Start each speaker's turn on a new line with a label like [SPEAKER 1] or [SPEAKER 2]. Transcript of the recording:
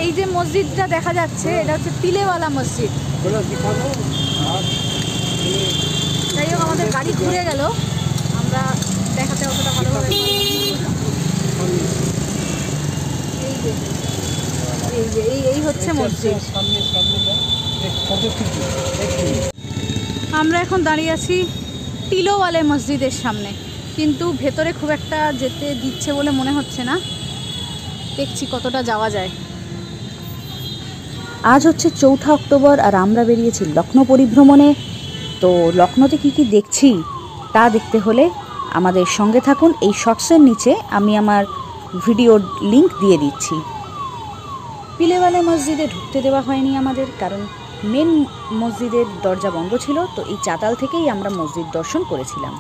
[SPEAKER 1] এই যে মসজিদটা দেখা যাচ্ছে এটা হচ্ছে তিলেওয়ালা মসজিদ। যাই হোক আমাদের গাড়ি ঘুরে গেল, আমরা দেখাতে অতটা ভালোভাবে এই হচ্ছে মসজিদ। আমরা এখন দাঁড়িয়ে আছি তিলোওয়ালা মসজিদের সামনে, কিন্তু ভেতরে খুব একটা যেতে দিচ্ছে বলে মনে হচ্ছে না, দেখছি কতটা যাওয়া যায়।
[SPEAKER 2] আজ হচ্ছে 4 অক্টোবর আর আমরা বেরিয়েছি লখনৌ পরিভ্রমণে। তো লখনৌতে কি দেখছি তা দেখতে হলে আমাদের সঙ্গে থাকুন। এই শর্টসের নিচে আমি আমার ভিডিওর লিংক দিয়ে দিচ্ছি। তিলেওয়ালা মসজিদে ঢুকতে দেওয়া হয়নি আমাদের, কারণ মেন মসজিদের দরজা বন্ধ ছিল। তো এই চাতাল থেকেই আমরা মসজিদ দর্শন করেছিলাম।